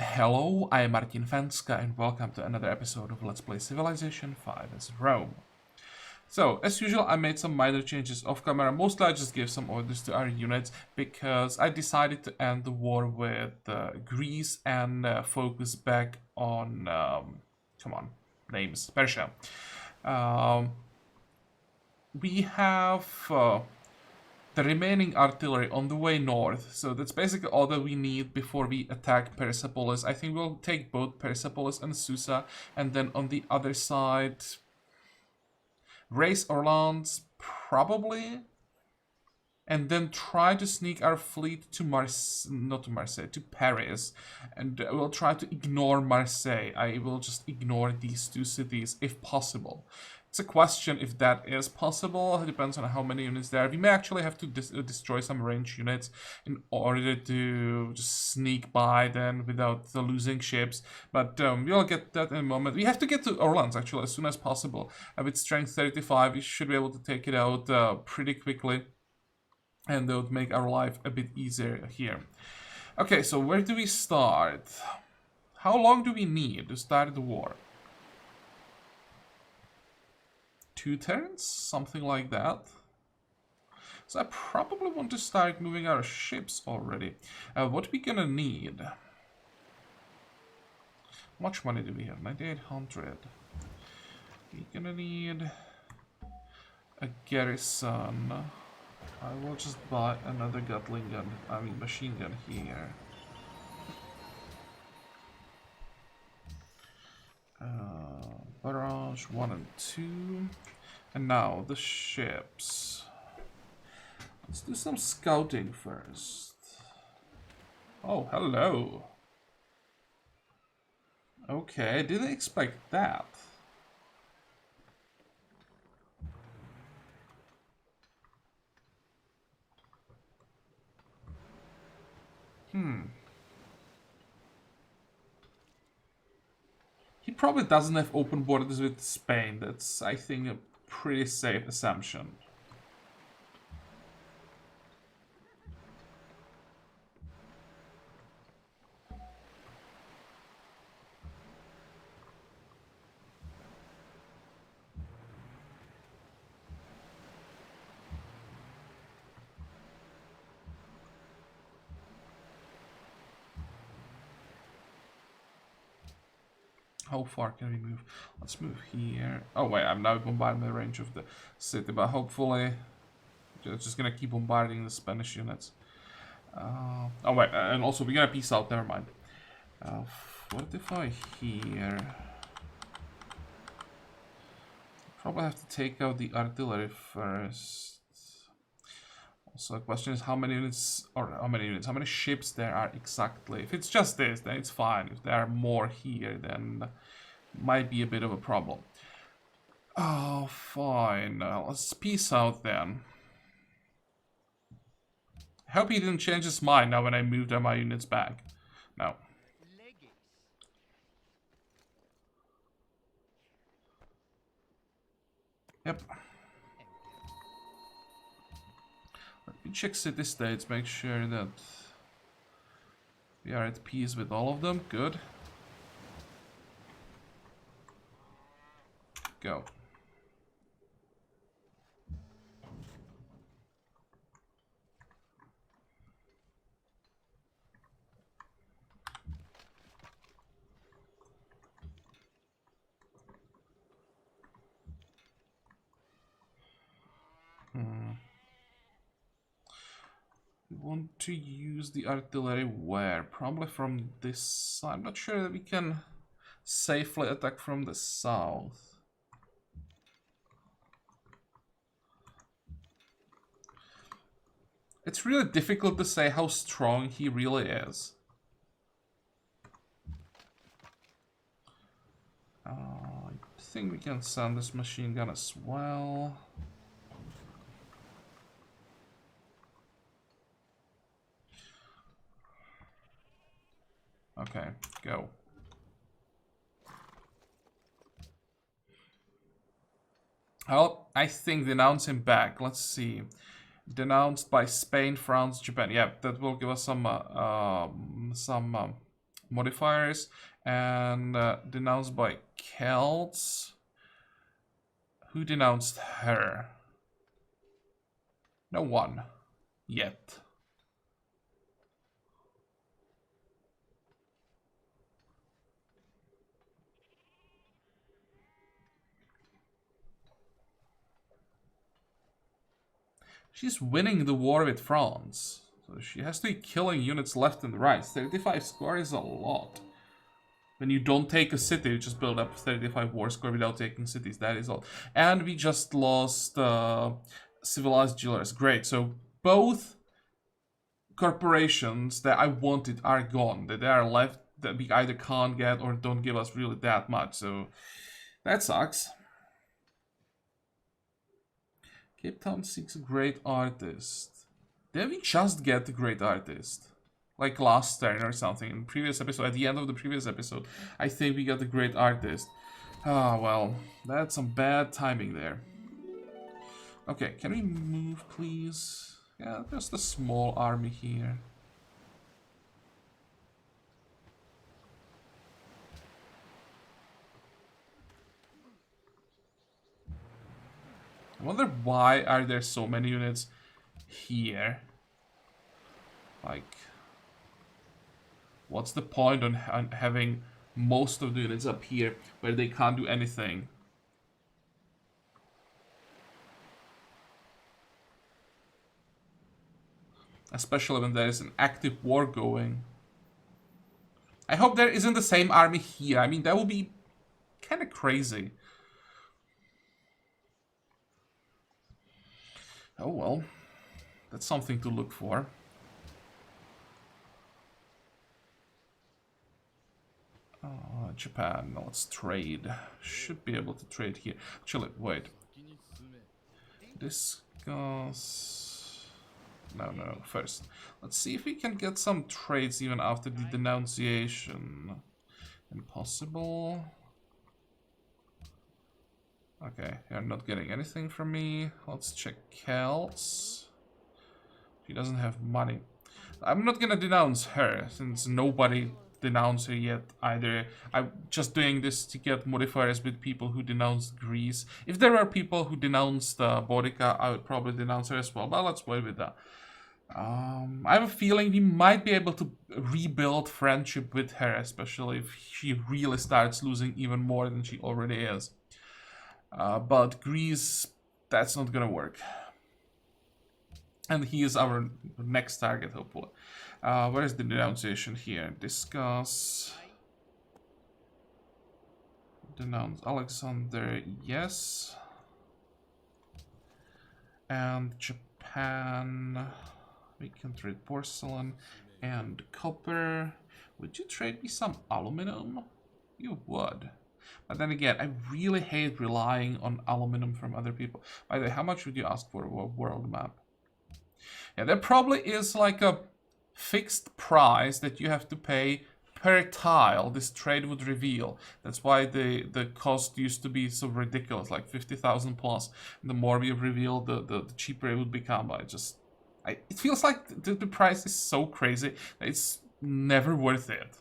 Hello, I am Martin Fencka and welcome to another episode of Let's Play Civilization 5 as Rome. So, as usual, I made some minor changes off camera. Mostly I just gave some orders to our units because I decided to end the war with Greece and focus back on, come on, names, Persia. We have the remaining artillery on the way north, so that's basically all that we need before we attack Persepolis. I think we'll take both Persepolis and Susa, and then on the other side, raise Orleans, probably, and then try to sneak our fleet to to Paris, and we'll try to ignore Marseille. I will just ignore these two cities if possible. It's a question if that is possible. It depends on how many units there are. We may actually have to destroy some range units in order to just sneak by then without losing ships. But we'll get that in a moment. We have to get to Orleans actually as soon as possible. With strength 35, we should be able to take it out pretty quickly. And that would make our life a bit easier here. Okay, so where do we start? How long do we need to start the war? 2 turns? Something like that. So I probably want to start moving our ships already. What we gonna need? How much money do we have? 9,800. We're gonna need a garrison. I will just buy another Gatling gun, machine gun here. Barrage 1 and 2. And now the ships. Let's do some scouting first. Oh, hello. Okay, didn't expect that. He probably doesn't have open borders with Spain. That's, I think, a pretty safe assumption. How far can we move? Let's move here. Oh wait, I'm now bombarding the range of the city, but hopefully just gonna keep bombarding the Spanish units. Oh wait, and also we're gonna peace out, never mind. Fortify here. Probably have to take out the artillery first. Also, the question is how many units, how many ships there are exactly. If it's just this, then it's fine. If there are more here, then might be a bit of a problem. Oh, fine. Let's peace out then. I hope he didn't change his mind now when I moved my units back. No. Yep. Let me check city states, make sure that we are at peace with all of them. Good. Go. We want to use the artillery where? Probably from this side. I'm not sure that we can safely attack from the south. It's really difficult to say how strong he really is. I think we can send this machine gun as well. Okay, go. Well, I think denounce him back. Let's see. Denounced by Spain, France, Japan. Yeah, that will give us some modifiers, and denounced by Celts. Who denounced her? No one. Yet. She's winning the war with France. So she has to be killing units left and right. 35 score is a lot. When you don't take a city, you just build up 35 war score without taking cities. That is all. And we just lost civilized jewelers. Great. So both corporations that I wanted are gone. That they are left that we either can't get or don't give us really that much. So that sucks. Cape Town seeks a great artist. Did we just get a great artist? Like last turn or something. In the previous episode, at the end of the previous episode, I think we got a great artist. Ah, well, that's some bad timing there. Okay, can we move, please? Yeah, just a small army here. I wonder why are there so many units here? Like, what's the point on having most of the units up here where they can't do anything? Especially when there is an active war going. I hope there isn't the same army here. I mean, that would be kind of crazy. Oh well, that's something to look for. Japan, let's trade. Should be able to trade here. Actually, wait. Discuss. No, first. Let's see if we can get some trades even after the denunciation. Impossible. Okay, you're not getting anything from me. Let's check Celts. She doesn't have money. I'm not gonna denounce her, since nobody denounced her yet either. I'm just doing this to get modifiers with people who denounced Greece. If there were people who denounced Boudica, I would probably denounce her as well, but let's wait with that. I have a feeling we might be able to rebuild friendship with her, especially if she really starts losing even more than she already is. But Greece, that's not gonna work. And he is our next target, hopefully. Where is the denunciation here? Discuss. Denounce Alexander, yes. And Japan. We can trade porcelain and copper. Would you trade me some aluminum? You would. But then again, I really hate relying on aluminum from other people. By the way, how much would you ask for a world map? Yeah, there probably is like a fixed price that you have to pay per tile this trade would reveal. That's why the cost used to be so ridiculous, like 50,000 plus. The more we reveal, the cheaper it would become. But it feels like the price is so crazy that it's never worth it.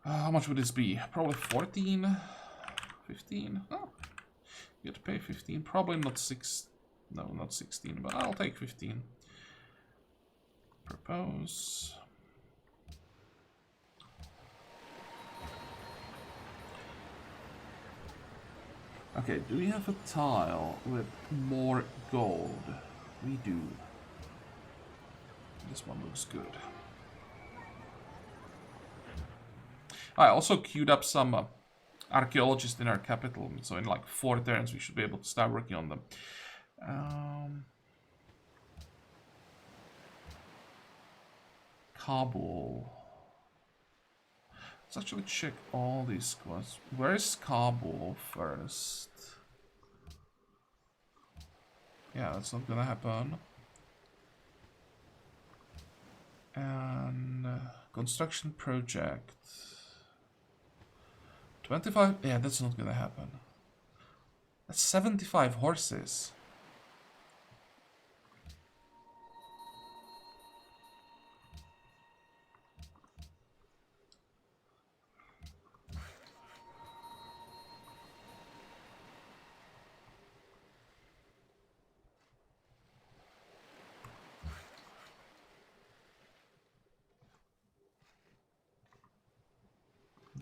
How much would this be? Probably 14? 15? Oh, you have to pay 15. Probably not 6. No, not 16, but I'll take 15. Propose. Okay, do we have a tile with more gold? We do. This one looks good. I also queued up some archaeologists in our capital, so in like 4 turns we should be able to start working on them. Kabul. Let's actually check all these squads. Where is Kabul first? Yeah, that's not gonna happen. And construction project. 25. Yeah, that's not gonna happen. That's 75 horses.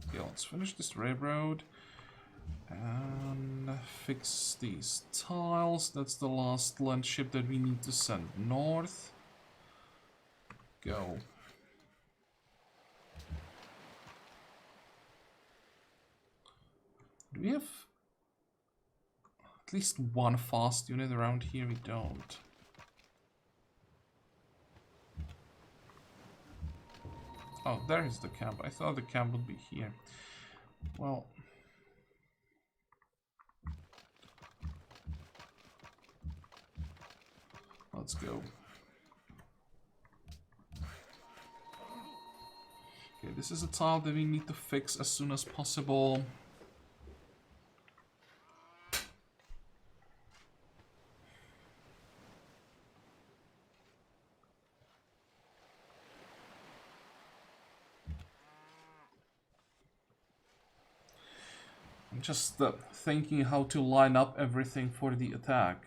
Okay, let's finish this railroad. And fix these tiles. That's the last land ship that we need to send north. Go. Do we have at least one fast unit around here? We don't. Oh, there is the camp. I thought the camp would be here. Well... let's go. Okay, this is a tile that we need to fix as soon as possible. I'm just thinking how to line up everything for the attack.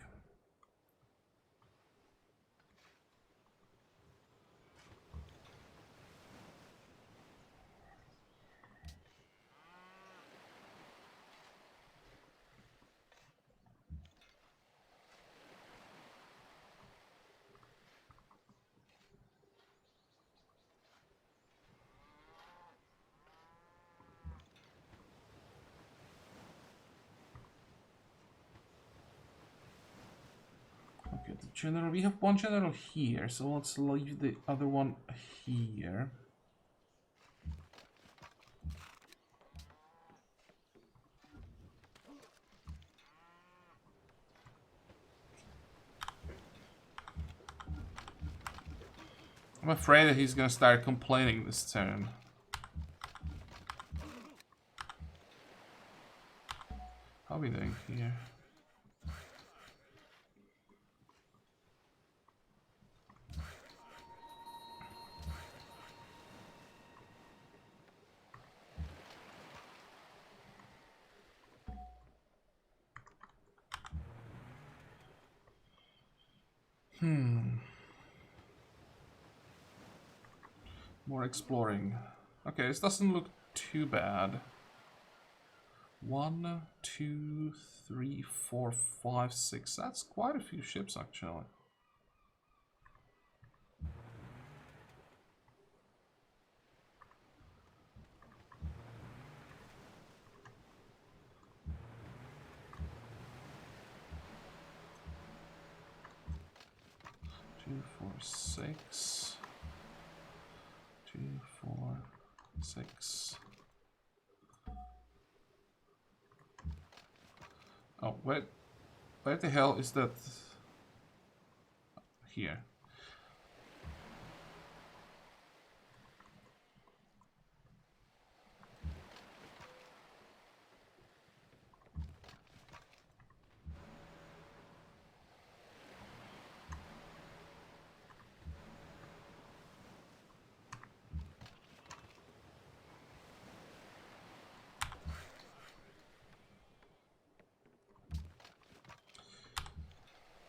Okay, the general, we have one general here, so let's leave the other one here. I'm afraid that he's gonna start complaining this turn. How are we doing here? More exploring. Okay, this doesn't look too bad. 1, 2, 3, 4, 5, 6. That's quite a few ships, actually. Two, 4, 6. 2, 4, 6. Oh, where the hell is that? Here.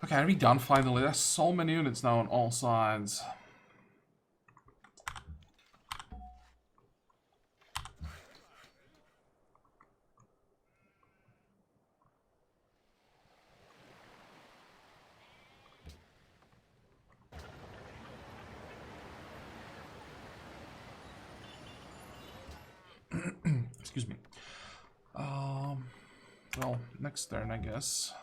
Okay, are we done finally? There's so many units now on all sides. Excuse me. Well, next turn, I guess.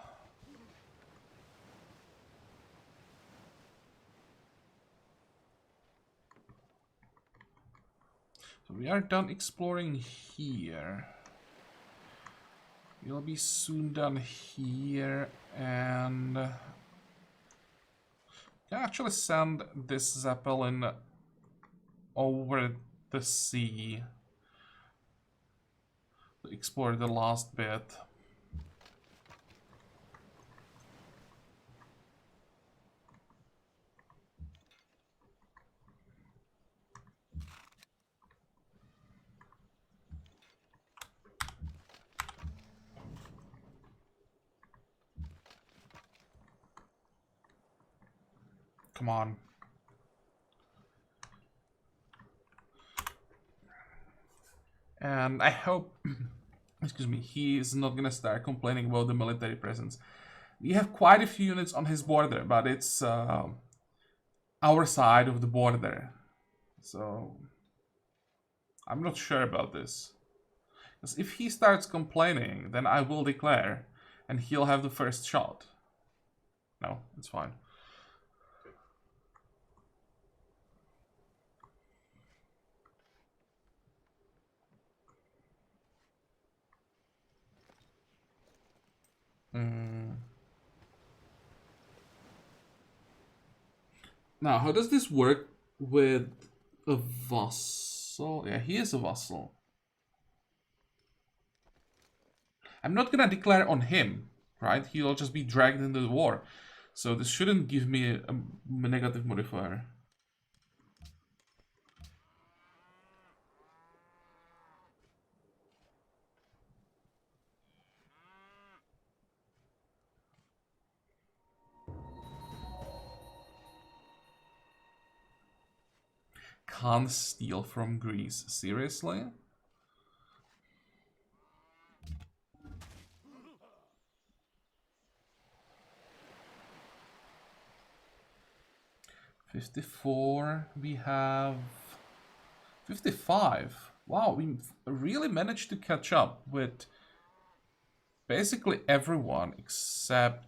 So we are done exploring here. We'll be soon done here, and can actually send this Zeppelin over the sea to explore the last bit. Come on. And I hope, excuse me, he is not gonna start complaining about the military presence. We have quite a few units on his border, but it's our side of the border. So I'm not sure about this. Because if he starts complaining, then I will declare, and he'll have the first shot. No, it's fine. Now, how does this work with a vassal? Yeah, he is a vassal. I'm not gonna declare on him, right? He'll just be dragged into the war. So this shouldn't give me a negative modifier. Can't steal from Greece. Seriously? $54. We have 55. Wow, we really managed to catch up with basically everyone except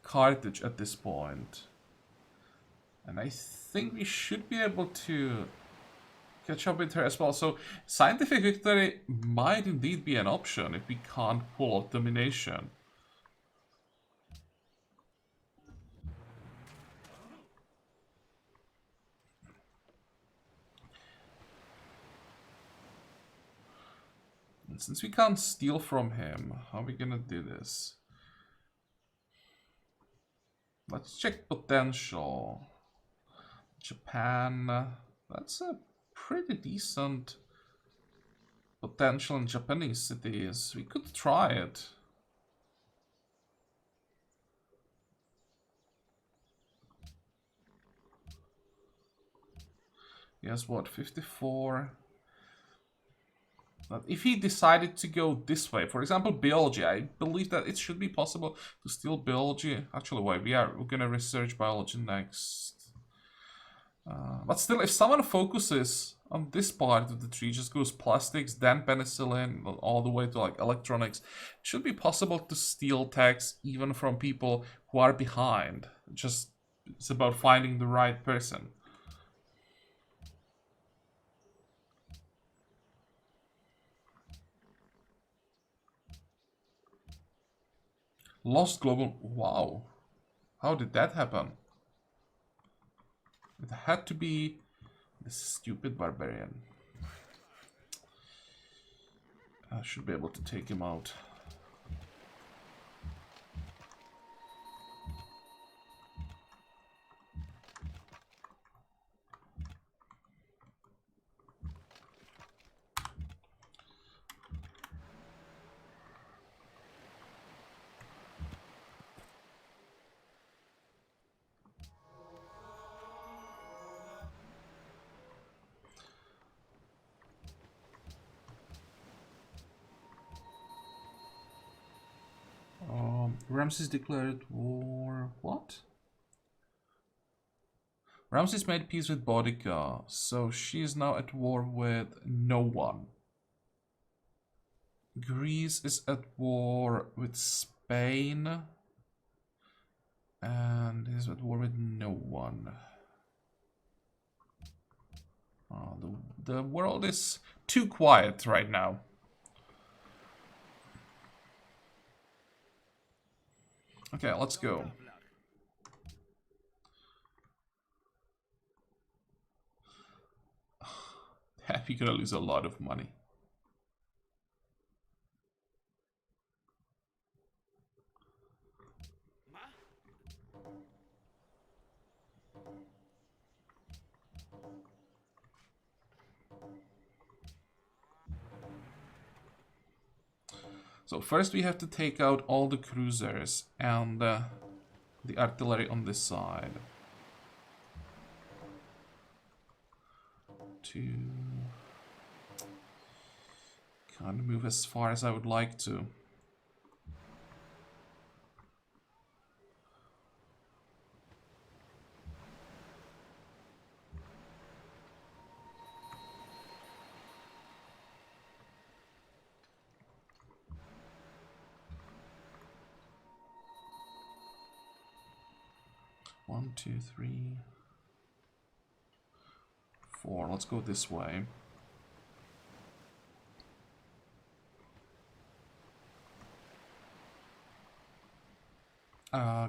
Carthage at this point. And I think we should be able to catch up with her as well. So scientific victory might indeed be an option if we can't pull out domination. And since we can't steal from him, how are we gonna do this? Let's check potential. Japan. That's a pretty decent potential in Japanese cities. We could try it. Yes, what, 54? But if he decided to go this way, for example, biology, I believe that it should be possible to steal biology. Actually, wait, we're gonna research biology next. But still, if someone focuses on this part of the tree, just goes plastics, then penicillin, all the way to like electronics, it should be possible to steal techs even from people who are behind. Just it's about finding the right person. Lost global. Wow. How did that happen? It had to be this stupid barbarian. I should be able to take him out. Ramses declared war. What? Ramses made peace with Boudica, so she is now at war with no one. Greece is at war with Spain, and is at war with no one. Oh, the world is too quiet right now. Okay, let's go. We're gonna lose a lot of money. So first we have to take out all the cruisers and the artillery on this side. 2. Can't move as far as I would like to. One, two, three, four. Let's go this way.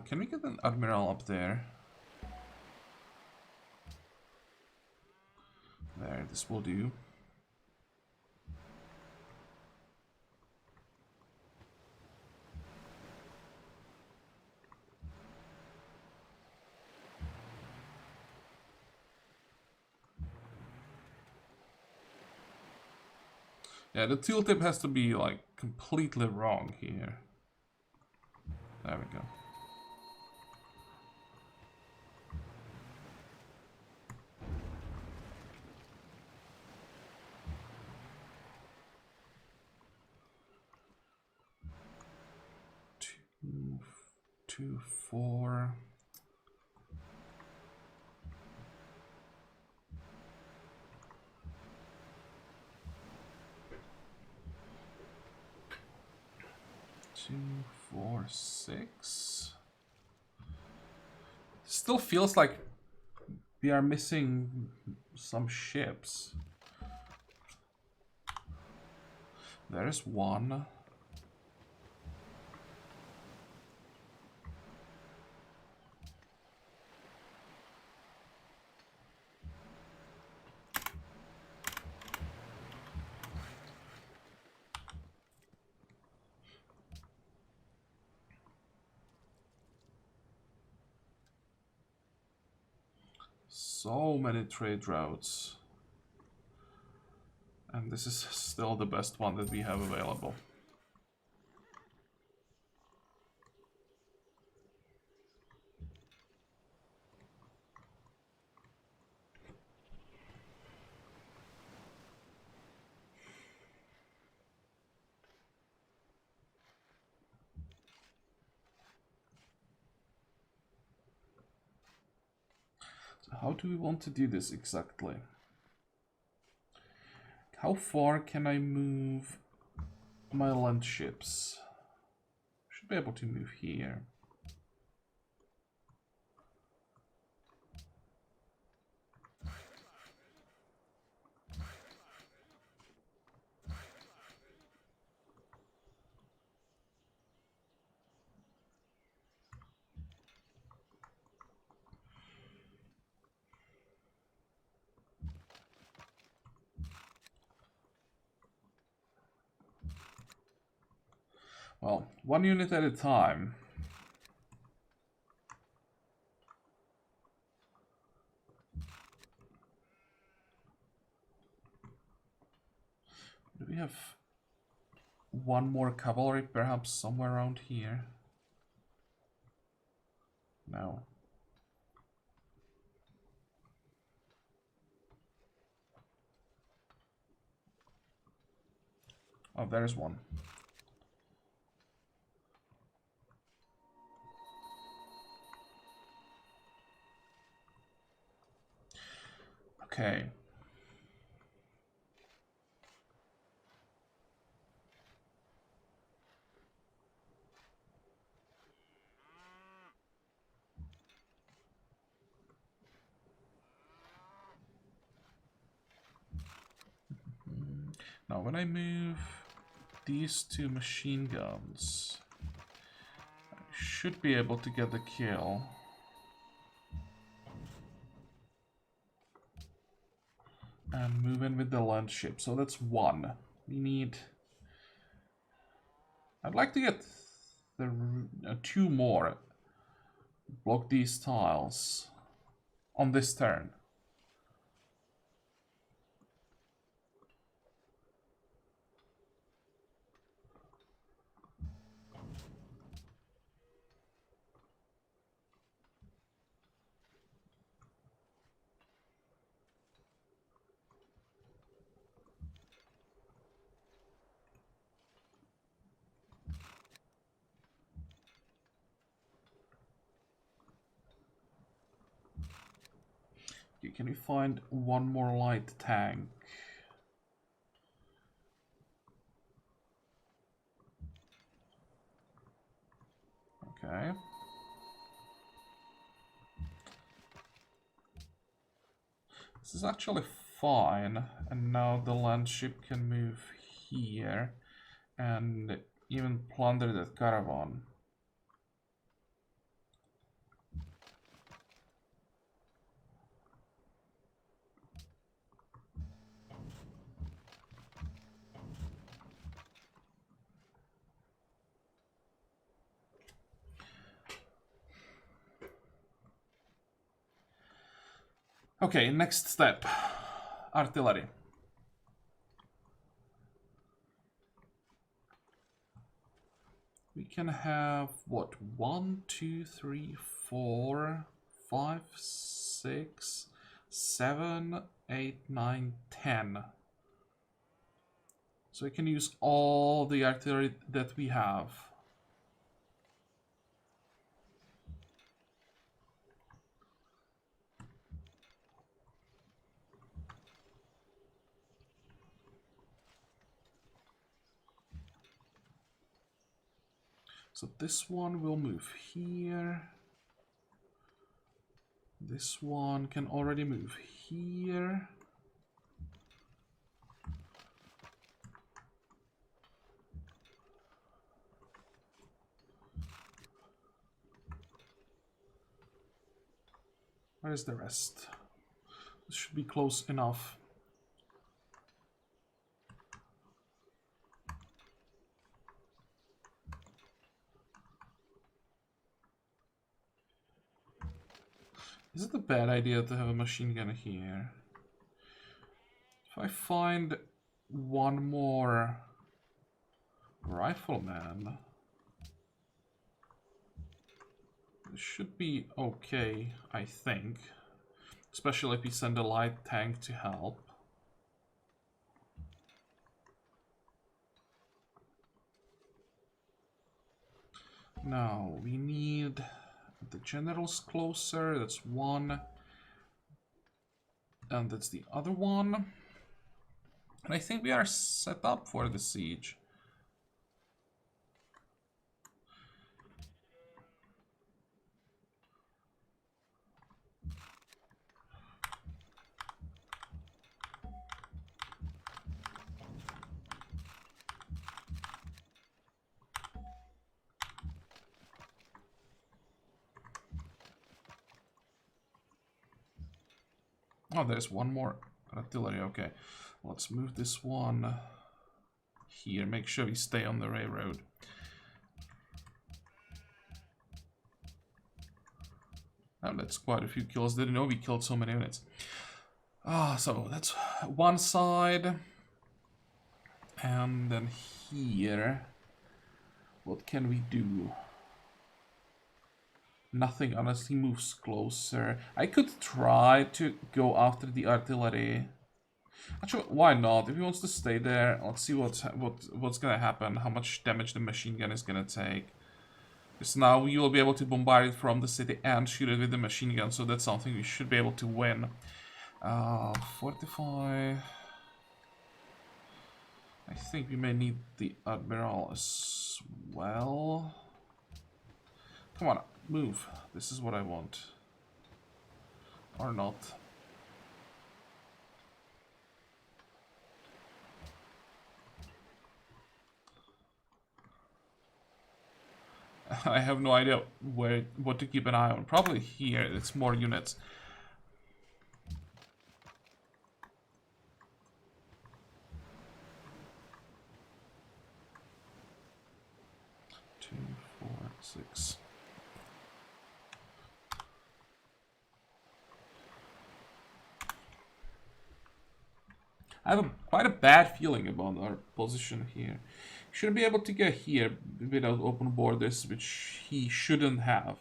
Can we get an admiral up there? There, this will do. Yeah, the tooltip has to be like completely wrong here. There we go. Two, four. Two, four, six. Still feels like we are missing some ships. There's one. So many trade routes. And this is still the best one that we have available. So how do we want to do this exactly? How far can I move my land ships? Should be able to move here. Well, one unit at a time. Do we have one more cavalry perhaps somewhere around here? No. Oh, there's one. Okay. Now when I move these two machine guns, I should be able to get the kill. And move in with the land ship. So that's one. We need... I'd like to get the two more. Block these tiles on this turn. Okay, can we find one more light tank? Okay. This is actually fine, and now the land ship can move here and even plunder that caravan. Okay, next step. Artillery. We can have, what, 1, 2, 3, 4, 5, 6, 7, 8, 9, 10. So we can use all the artillery that we have. So this one will move here. This one can already move here. Where is the rest? This should be close enough. Is it a bad idea to have a machine gun here? If I find one more rifleman, it should be okay, I think. Especially if we send a light tank to help. Now, we need the generals closer, that's one. And that's the other one. And I think we are set up for the siege. Oh, there's one more artillery. Okay, let's move this one here. Make sure we stay on the railroad. Oh, that's quite a few kills. Didn't know we killed so many units. Ah, so that's one side. And then here, what can we do? Nothing honestly moves closer. I could try to go after the artillery. Actually, why not? If he wants to stay there, let's see what's gonna happen. How much damage the machine gun is gonna take. Because now we will be able to bombard it from the city and shoot it with the machine gun. So that's something we should be able to win. Fortify. I think we may need the admiral as well. Come on, move. This is what I want. Or not. I have no idea what to keep an eye on. Probably here, it's more units. Two, four, six. I have quite a bad feeling about our position here. Shouldn't be able to get here without open borders, which he shouldn't have.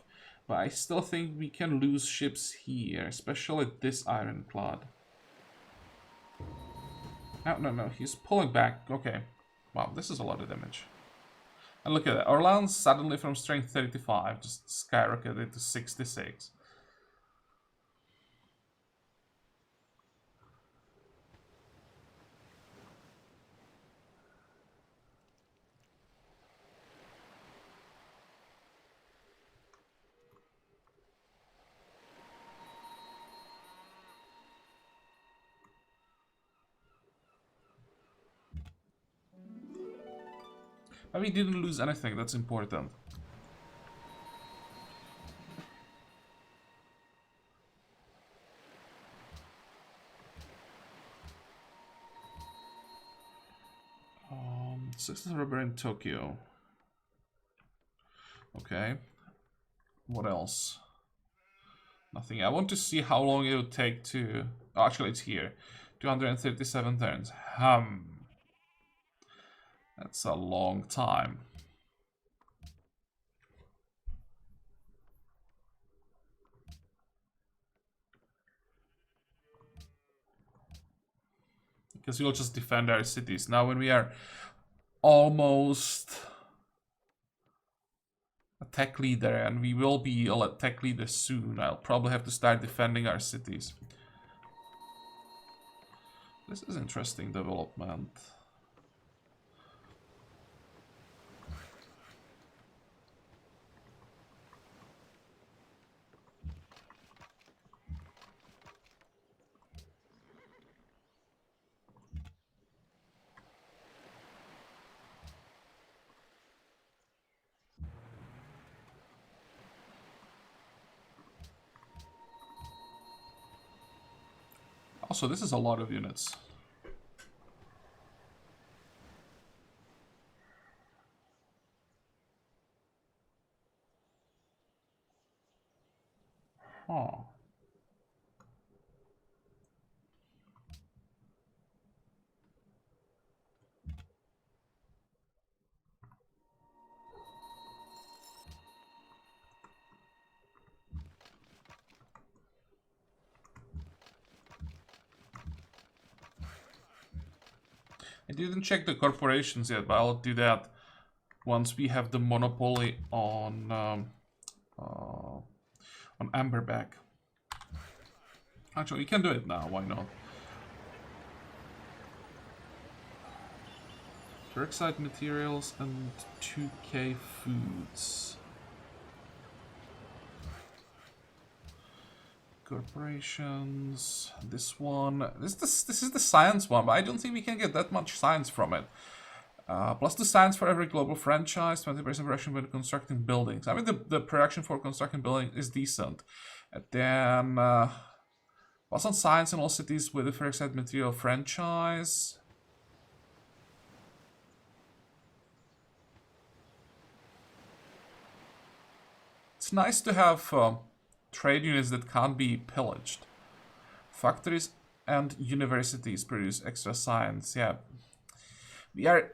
But I still think we can lose ships here, especially this ironclad. No, he's pulling back. Okay. Wow, this is a lot of damage. And look at that. Our lands suddenly from strength 35 just skyrocketed to 66. But we didn't lose anything, that's important. Success rubber in Tokyo. Okay. What else? Nothing. I want to see how long it would take to... Oh, actually, it's here. 237 turns. That's a long time. Because we'll just defend our cities. Now when we are almost a tech leader, and we will be a tech leader soon, I'll probably have to start defending our cities. This is interesting development. Also, this is a lot of units. Huh. I didn't check the corporations yet, but I'll do that once we have the monopoly on Amberback. Actually, we can do it now. Why not? Peroxide materials and 2K foods. Corporations. This one. This is the science one, but I don't think we can get that much science from it. +2 science for every global franchise, 20% production when constructing buildings. I mean, the production for constructing buildings is decent. And then, +1 science in all cities with the peroxide material franchise. It's nice to have trade units that can't be pillaged. Factories and universities produce extra science. Yeah, we are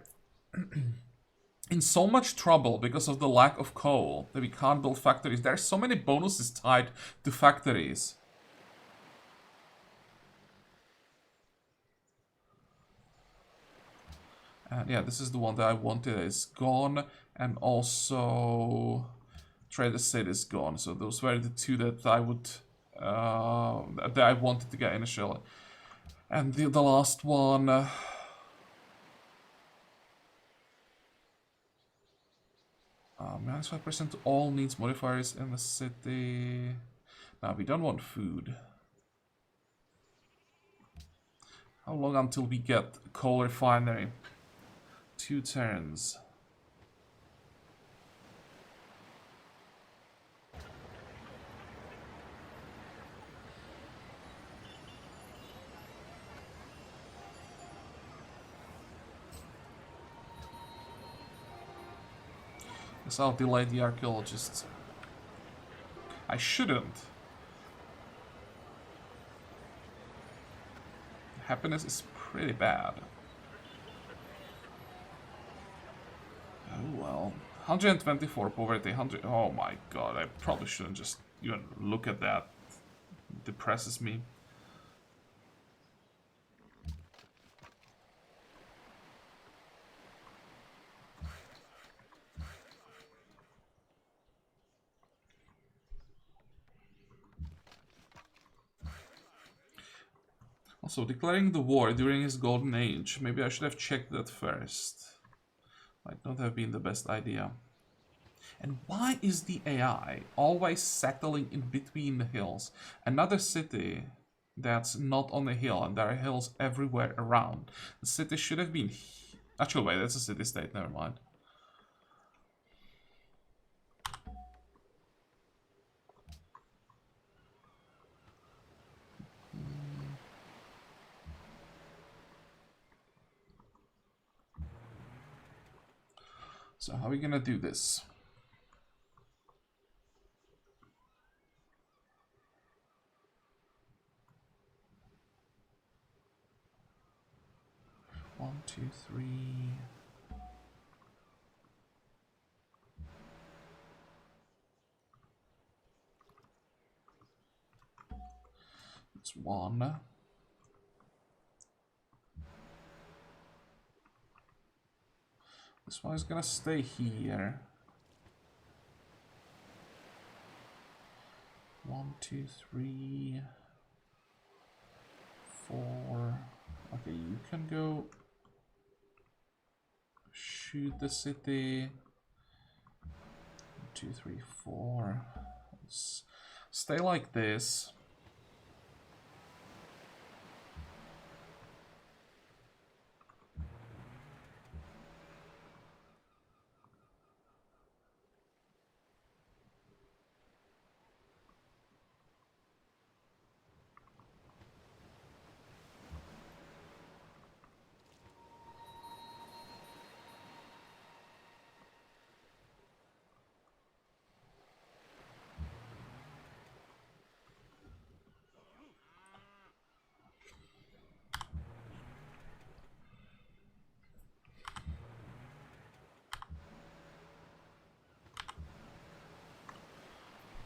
in so much trouble because of the lack of coal that we can't build factories. There are so many bonuses tied to factories. And yeah, this is the one that I wanted. It's gone, and also trade estate is gone. So those were the two that I would that I wanted to get initially. And the last one. -5% to all needs modifiers in the city. Now we don't want food. How long until we get coal refinery? 2 turns. Guess I'll delay the archaeologists. I shouldn't. Happiness is pretty bad. Oh well. 124 poverty, 100... Oh my god, I probably shouldn't just even look at that. It depresses me. Also, declaring the war during his golden age. Maybe I should have checked that first. Might not have been the best idea. And why is the AI always settling in between the hills? Another city that's not on a hill, and there are hills everywhere around. The city should have been... Actually, wait, that's a city-state, never mind. So how are we gonna do this? One, two, three. It's one. This one is gonna stay here. 1, 2, 3, 4. Okay, you can go shoot the city. 1, 2, 3, 4. Let's stay like this.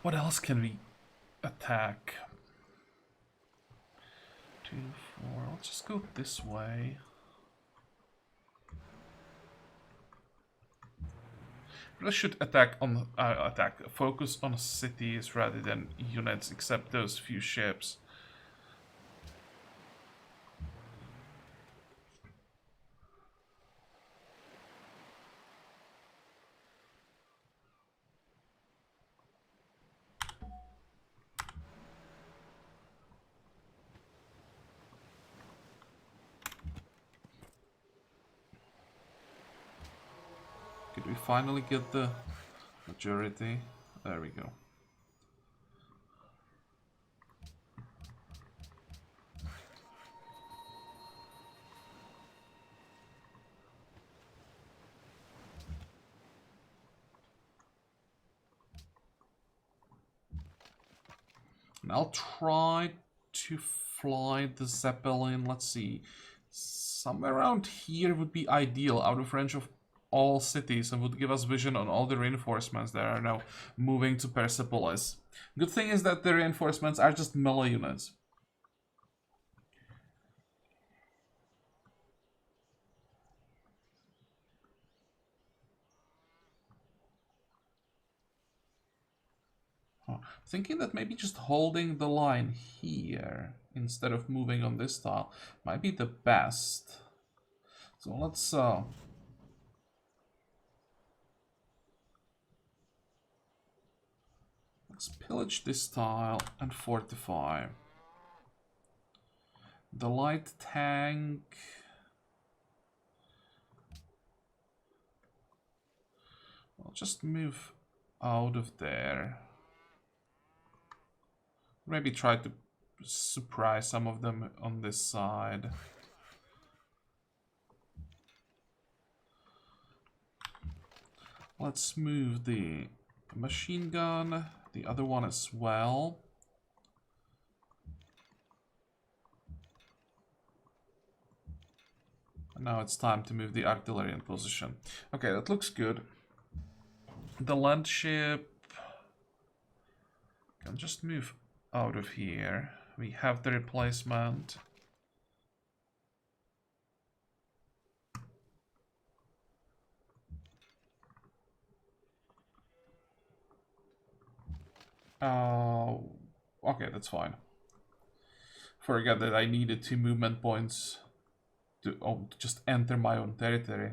What else can we attack? 2, 4. Let's just go this way. Really should attack on focus on cities rather than units, except those few ships. Did we finally get the majority? There we go. And I'll try to fly the Zeppelin. Let's see. Somewhere around here would be ideal, out of range of all cities, and would give us vision on all the reinforcements that are now moving to Persepolis. Good thing is that the reinforcements are just melee units. Thinking that maybe just holding the line here instead of moving on this tile might be the best. So let's pillage this tile and fortify. The light tank. I'll just move out of there. Maybe try to surprise some of them on this side. Let's move the machine gun, the other one as well. And now it's time to move the artillery in position. Okay, that looks good. The land ship can just move out of here. We have the replacement. Okay, that's fine. Forget that I needed 2 movement points to just enter my own territory.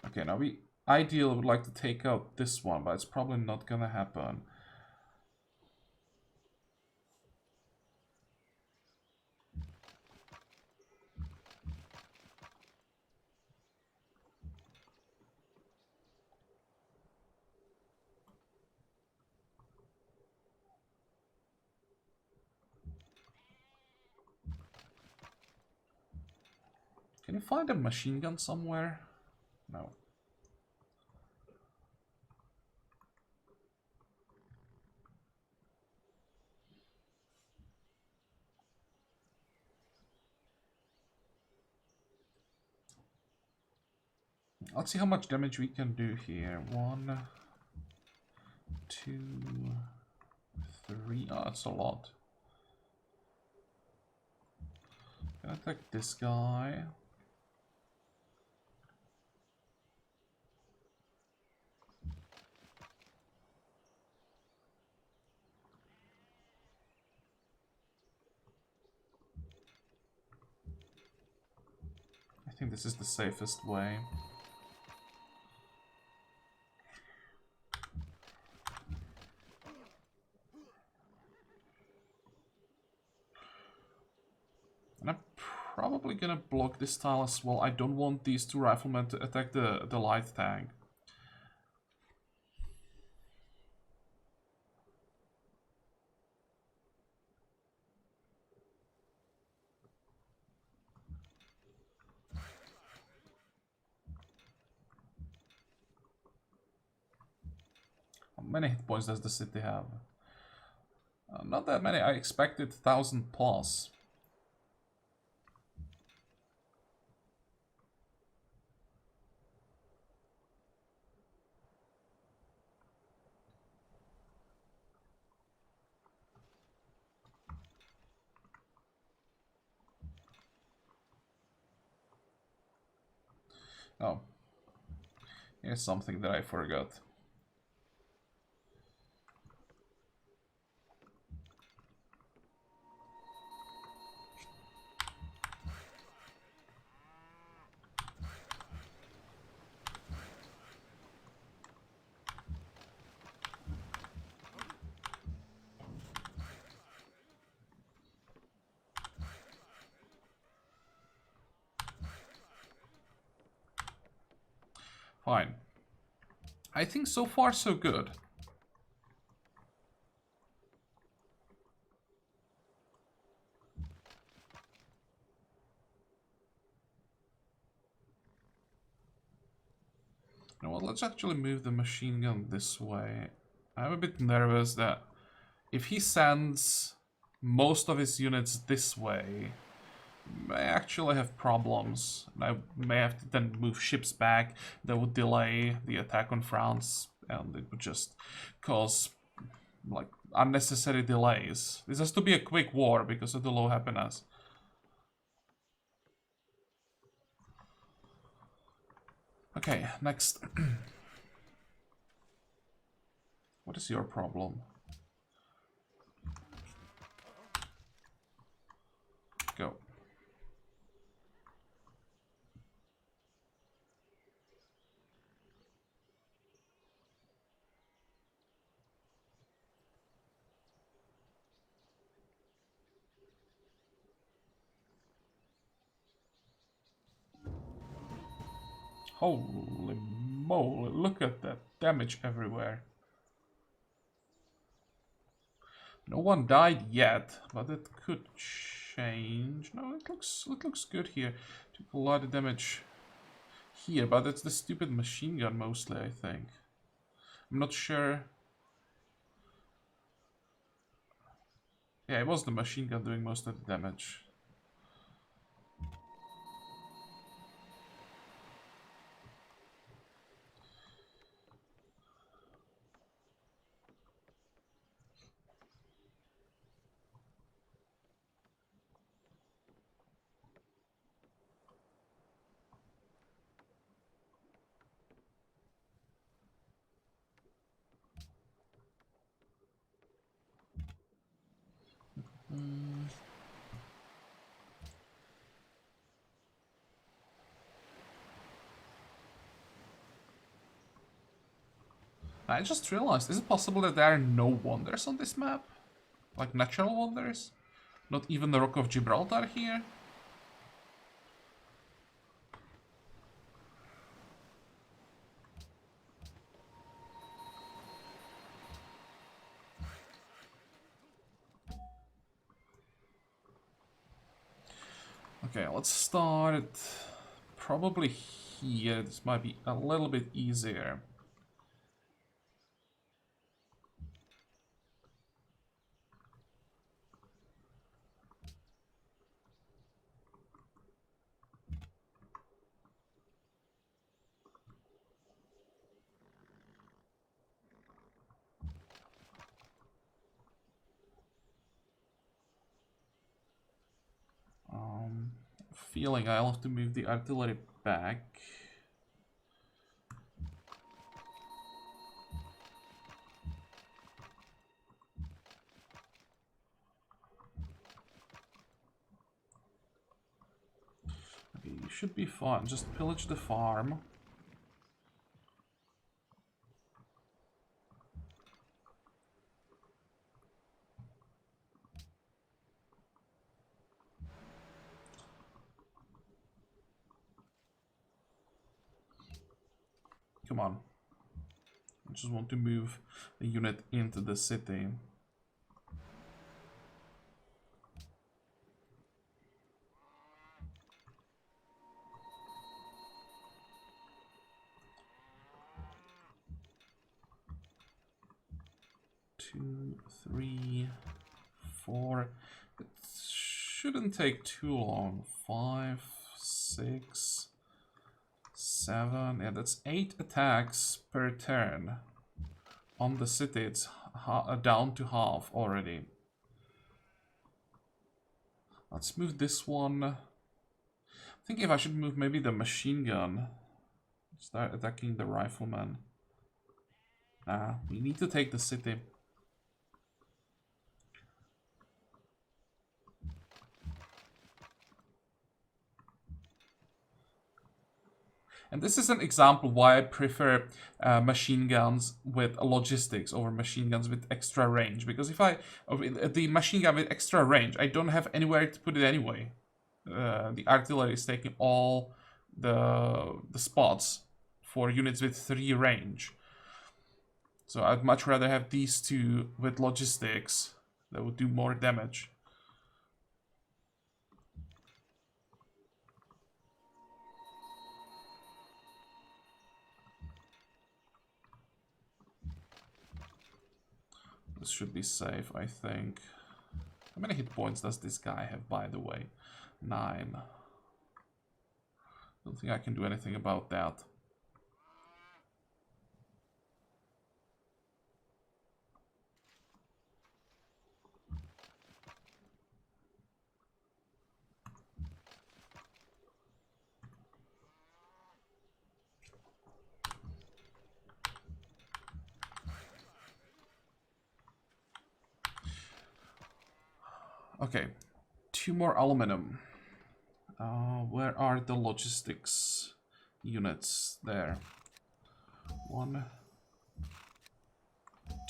Okay, now we ideally would like to take out this one, but it's probably not gonna happen. you find a machine gun somewhere? No. Let's see how much damage we can do here. 1, 2, 3. Oh, that's a lot. Gonna attack this guy. I think this is the safest way. And I'm probably gonna block this tile as well. I don't want these two riflemen to attack the light tank. How many hit points does the city have? Not that many. I expected 1,000 plus. Oh. Here's something that I forgot. Fine. I think so far so good. You know what, let's actually move the machine gun this way. I'm a bit nervous that if he sends most of his units this way, may actually have problems. And I may have to then move ships back. That would delay the attack on France, and it would just cause like unnecessary delays. This has to be a quick war because of the low happiness. Okay, next. What is your problem? Go. Holy moly, look at that damage everywhere. No one died yet, but it could change. No, it looks good here. Took a lot of damage here, but it's the stupid machine gun mostly, I think. I'm not sure. Yeah, it was the machine gun doing most of the damage. I just realized, is it possible that there are no wonders on this map? Like natural wonders? Not even the Rock of Gibraltar here? Okay, let's start probably here. This might be a little bit easier. Feeling I'll have to move the artillery back. Okay, you should be fine. Just pillage the farm. Come on. I just want to move a unit into the city. Two, three, four. It shouldn't take too long. 5, 6, 7. Yeah, that's 8 attacks per turn. On the city, it's down to half already. Let's move this one. I think if I should move maybe the machine gun. Start attacking the rifleman. Nah, we need to take the city. And this is an example why I prefer machine guns with logistics over machine guns with extra range. Because if the machine gun with extra range, I don't have anywhere to put it anyway. The artillery is taking all the spots for units with 3 range. So I'd much rather have these two with logistics that would do more damage. This should be safe, I think. How many hit points does this guy have, by the way? 9. Don't think I can do anything about that. Okay, 2 more aluminum. Where are the logistics units? There. 1,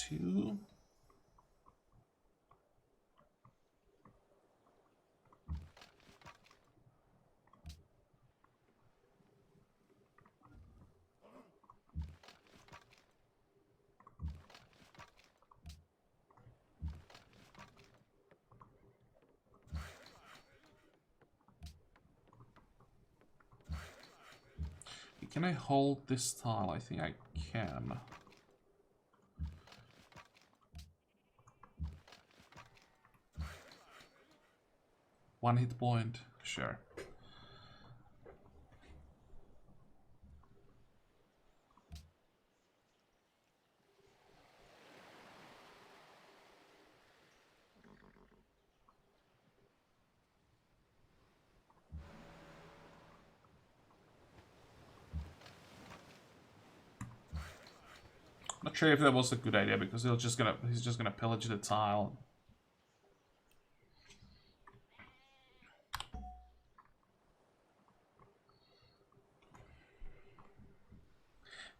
2. Can I hold this tile? I think I can. One hit point, sure. Not sure if that was a good idea because he's just gonna pillage the tile.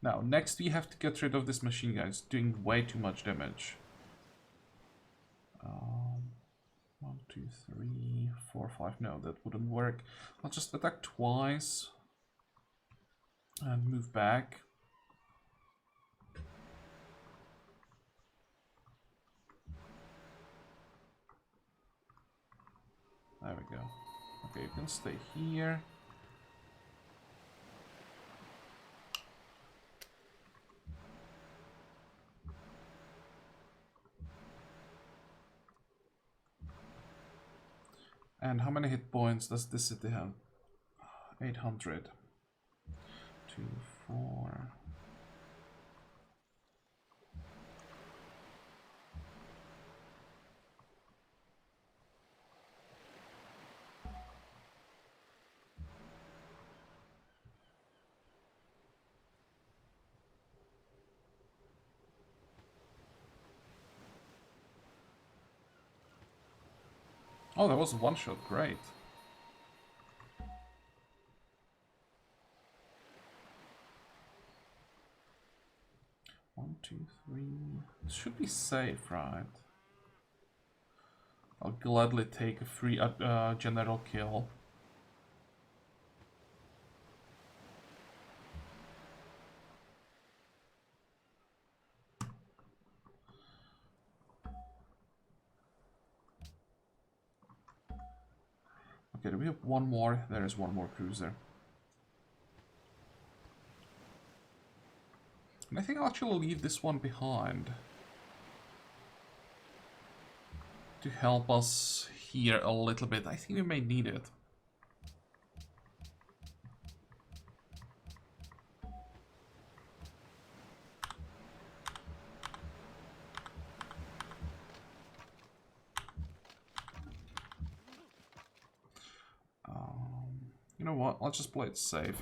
Now, next we have to get rid of this machine gun. It's doing way too much damage. 1, 2, 3, 4, 5. No, that wouldn't work. I'll just attack twice and move back. There we go. Okay, you can stay here. And how many hit points does this city have? 800. 2, 4. Oh, that was a one-shot. Great. One, two, three. This should be safe, right? I'll gladly take a free general kill. Okay, do we have one more? There is one more cruiser. And I think I'll actually leave this one behind to help us here a little bit. I think we may need it. You know what? Let's just play it safe.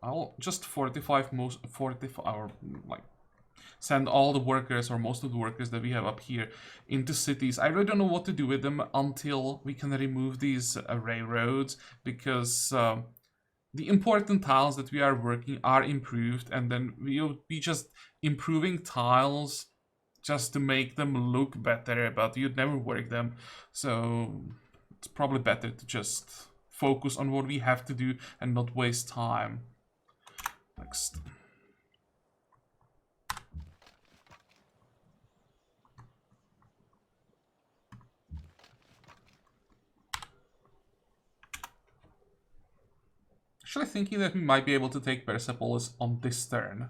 I'll just 45 or like send all the workers or most of the workers that we have up here into cities. I really don't know what to do with them until we can remove these railroads, because the important tiles that we are working are improved, and then we'll be just improving tiles just to make them look better, but you'd never work them. So it's probably better to just focus on what we have to do and not waste time. Next. Actually thinking that we might be able to take Persepolis on this turn.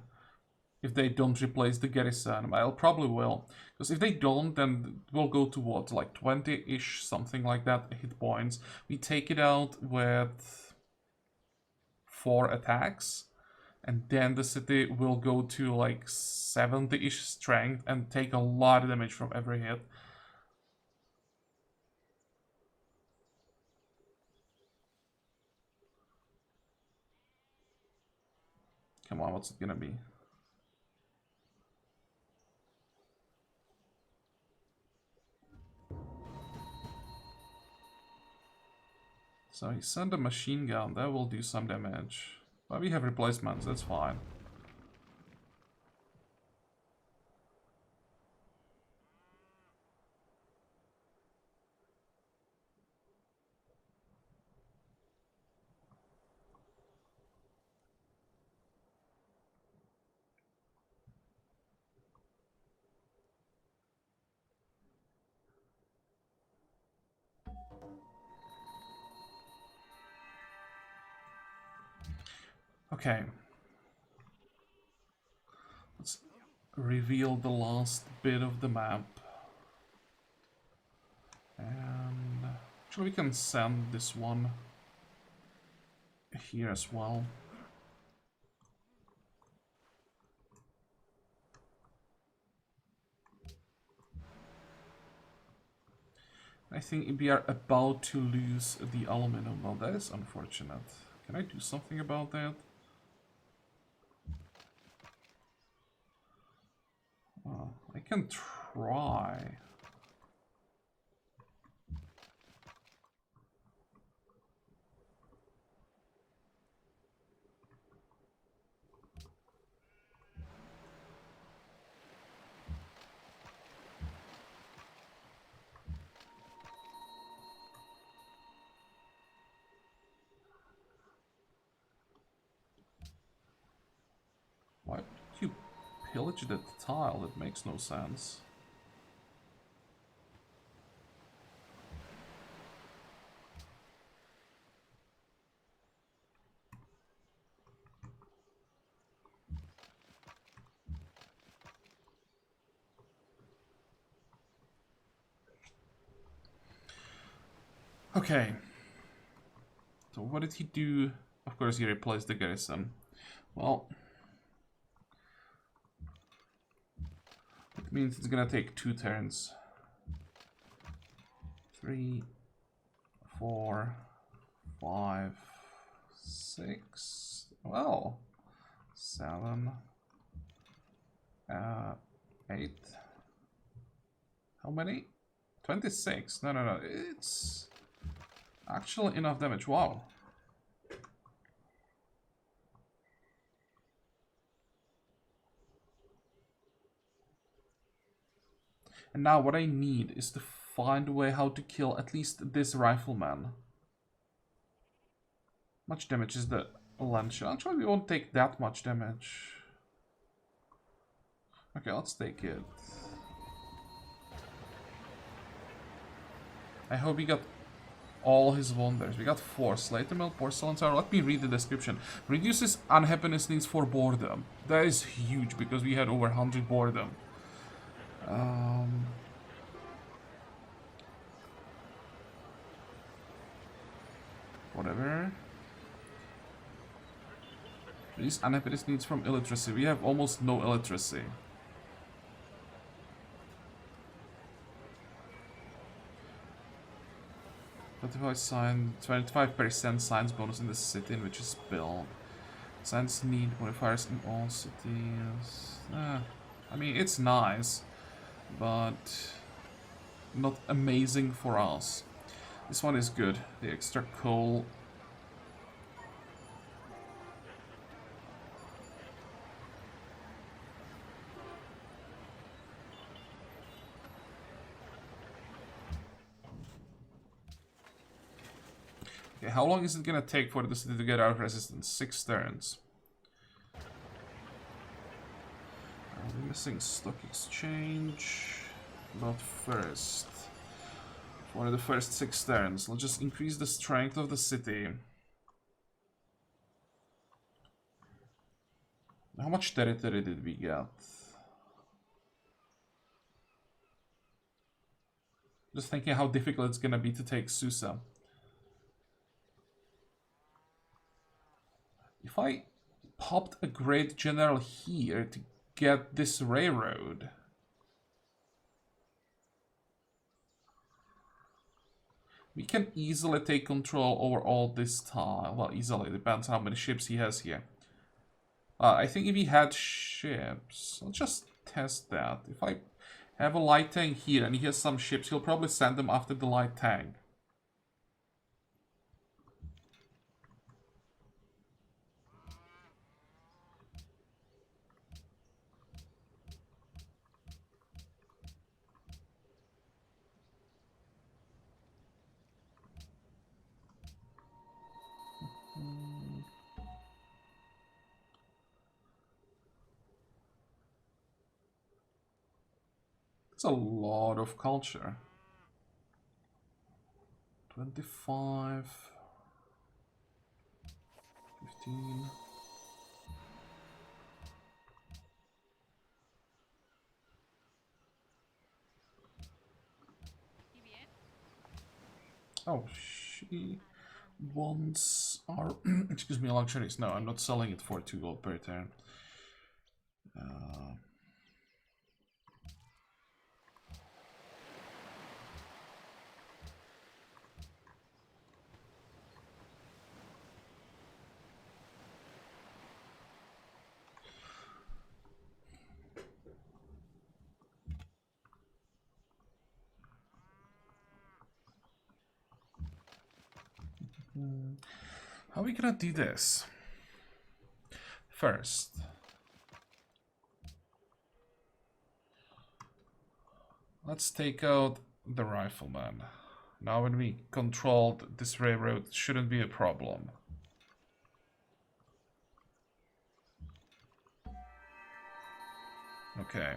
If they don't replace the garrison. I probably will. Because if they don't, then we'll go to what? Like 20-ish, something like that, hit points. We take it out with 4 attacks. And then the city will go to like 70-ish strength and take a lot of damage from every hit. Come on, what's it gonna be? So he sent a machine gun, that will do some damage. But we have replacements, that's fine. Okay. Let's reveal the last bit of the map. And actually we can send this one here as well. I think we are about to lose the aluminum. Well, that is unfortunate. Can I do something about that? I can try. Why did you pillage that tile? That makes no sense. Okay. So what did he do? Of course, he replaced the garrison. Well, it means it's gonna take 2 turns. 3, 4, 5, 6. Well, 7, 8. How many? 26. No, no, no. It's actually enough damage. Wow. And now what I need is to find a way how to kill at least this rifleman. Much damage is the lance? Actually, we won't take that much damage. Okay, let's take it. I hope he got all his wonders. We got 4. Slater Mill, Porcelain Tower. Let me read the description. Reduces unhappiness needs for boredom. That is huge because we had over 100 boredom. Whatever. These unhappiness needs from illiteracy. We have almost no illiteracy. Sign 25% science bonus in the city in which is built. Science need modifiers in all cities. I mean, it's nice, but not amazing for us. This one is good. The extra coal. Okay, how long is it gonna take for the city to get out of resistance? 6 turns. We're missing stock exchange. Not first. For the first 6 turns. Let's just increase the strength of the city. How much territory did we get? Just thinking how difficult it's gonna be to take Susa. If I popped a great general here to get this railroad, we can easily take control over all this time. Well, easily, depends how many ships he has here. I think if he had ships, let's just test that. If I have a light tank here and he has some ships, he'll probably send them after the light tank. It's a lot of culture. 25, 15. Oh, she wants our excuse me, luxuries. No, I'm not selling it for 2 gold per turn. How are we gonna do this? First, let's take out the rifleman. Now when we controlled this railroad, it shouldn't be a problem. Okay.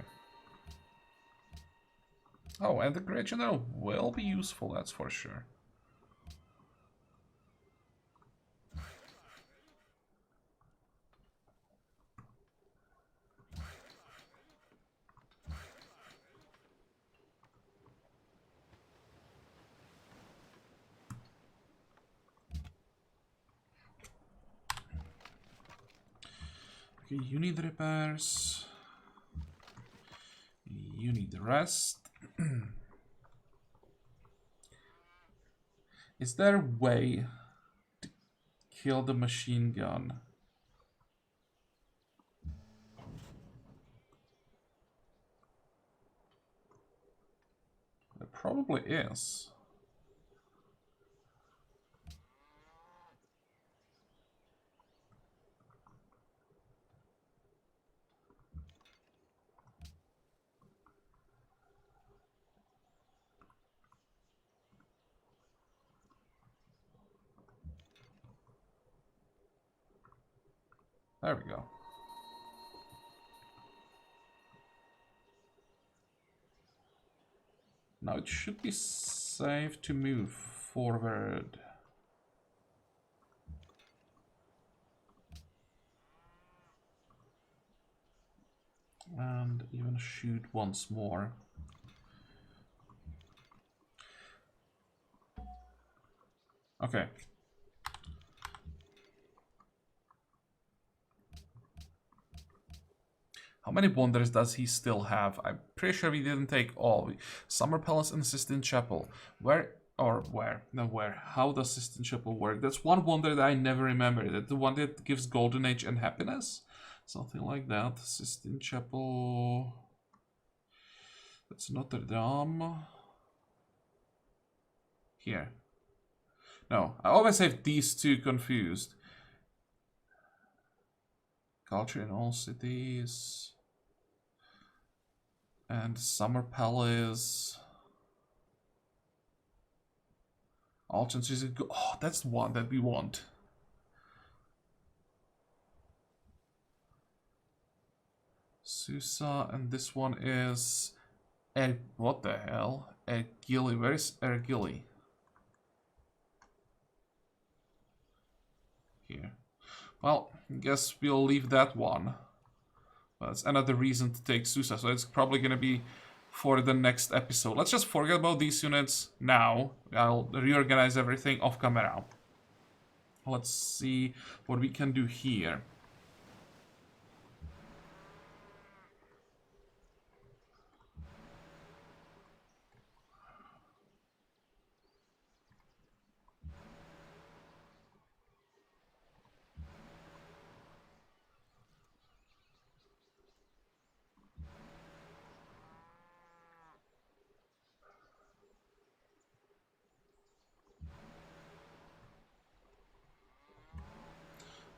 Oh, and the Great General will be useful, that's for sure. Okay, you need repairs. You need the rest. Is there a way to kill the machine gun? There probably is. There we go. Now it should be safe to move forward. And even shoot once more. Okay. How many wonders does he still have? I'm pretty sure we didn't take all. Summer Palace and Sistine Chapel. Where? No, where? How does Sistine Chapel work? That's one wonder that I never remember. That the one that gives Golden Age and happiness? Something like that. Sistine Chapel. That's Notre Dame. Here. No, I always have these two confused. Culture in all cities. And Summer Palace. All chances is good. Oh, that's the one that we want. Susa, and this one is what the hell? Ergili. Where is Ergili? Here. Well, I guess we'll leave that one. That's another reason to take Susa, so it's probably gonna be for the next episode. Let's just forget about these units now. I'll reorganize everything off camera. Let's see what we can do here.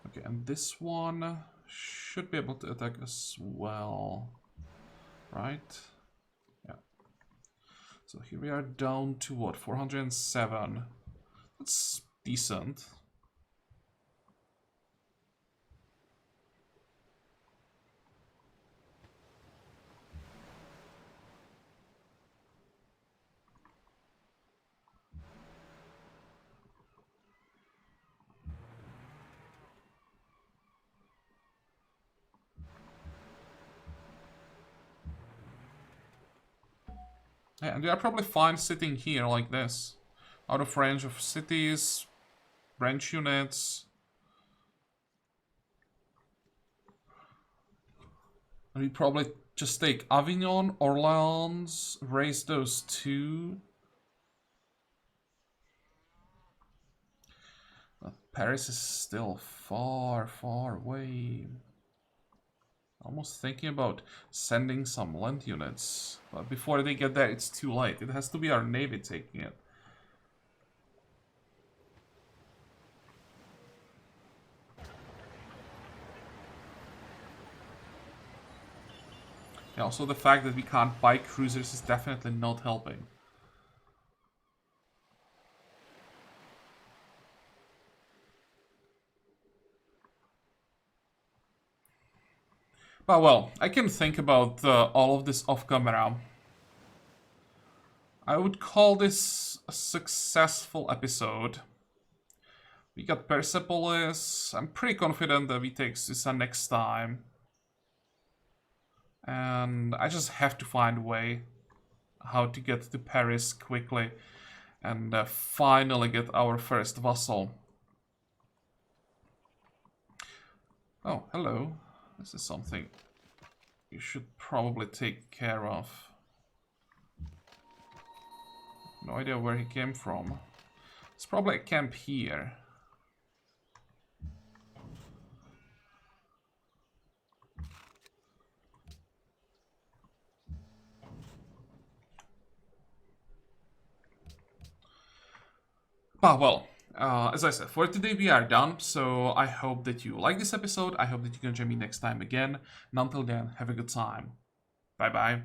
Okay, and this one should be able to attack as well, right? Yeah. So here we are down to what, 407. That's decent. Yeah, and they are probably fine sitting here like this. Out of range of cities, branch units. And we probably just take Avignon, Orleans, raise those two. But Paris is still far, far away. Almost thinking about sending some land units. But before they get there, it's too late. It has to be our navy taking it. Yeah, also the fact that we can't buy cruisers is definitely not helping. But well, I can think about all of this off camera. I would call this a successful episode. We got Persepolis. I'm pretty confident that we take Susa next time. And I just have to find a way how to get to Paris quickly and finally get our first vassal. Oh, hello. This is something you should probably take care of. No idea where he came from. It's probably a camp here. But well, as I said, for today we are done. So I hope that you like this episode. I hope that you can join me next time again. And until then, have a good time. Bye bye.